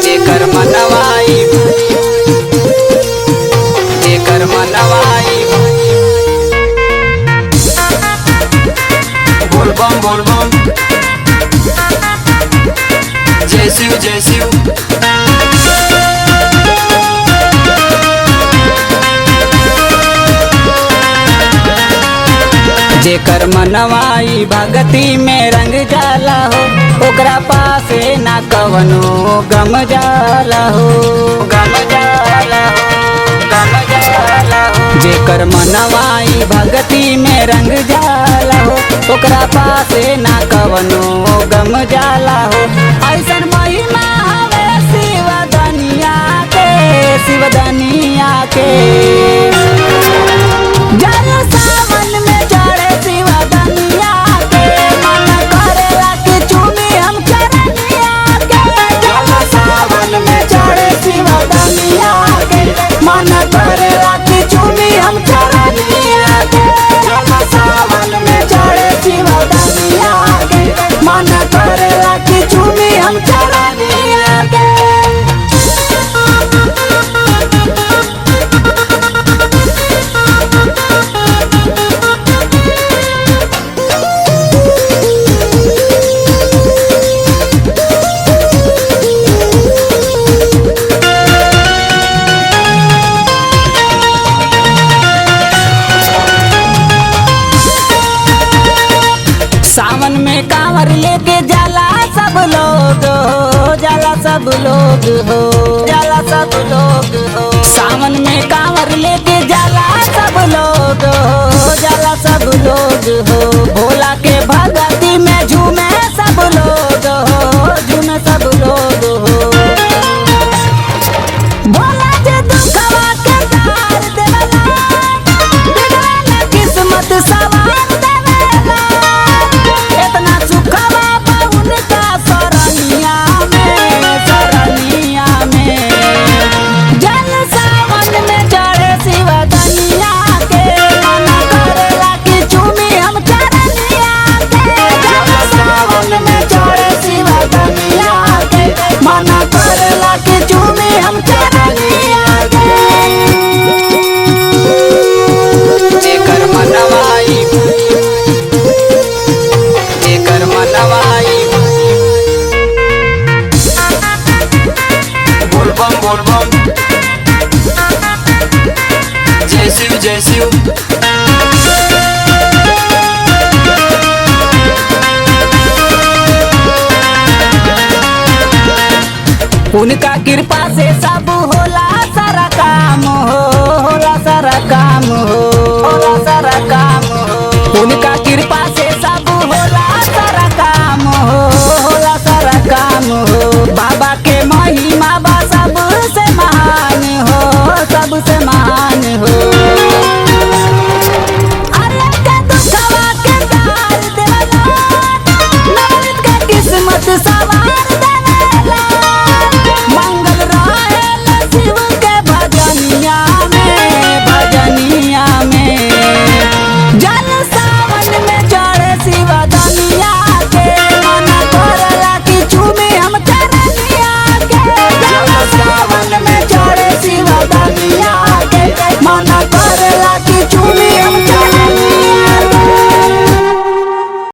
जेकर मनवाई जेकर मनवाई बोल बम बोल बम जय शिव जय शिव। जेकर मनवाई भगती में रंग जाला हो ओकरा पासे ना कवनो गम जाला हो गम जाला हो गम जाला हो। जेकर मनवाई भगती में रंग जाला हो ओकरा पासे ना कवनो गम जाला हो। ऐसन महिमा हवे शिव दुनिया के शिव दुनिया के। जल सावन में चढ़े शिव दुनिया के मन करेला कि चूमी हम चरनिया के। जल सावन में चढ़े शिव दुनिया के मन करेला कि चूमी हम चरनिया के। जल सावन में चढ़े शिव दुनिया के मन करेला कि चूमी हम चरनिया के। सावन में कांवर लेके जाला सब लोग हो जाला सब लोग हो जाला सब लोग हो। सावन में कांवर लेके जाला सब लोग हो जाला सब लोग हो। भोला के भगती में झूमे सब लोग हो झूमे सब लोग हो। भोला जे दुखवा के तार देवला बिगड़ल किस्मत सवार देवला। इतना सुखवा पाउन का सरनिया में जल सावन में चढ़े शिव दुनिया के मन करेला कि चूमी हम चरनिया के। जल सावन में चढ़े शिव दुनिया के मन करेला कि चूमी हम चरनिया के। जेकर मनवाई जेकर मनवाई बोल बम जय शिव जय शिव। उनका कृपा से सब होला सारा काम हो होला सारा काम हो होला सारा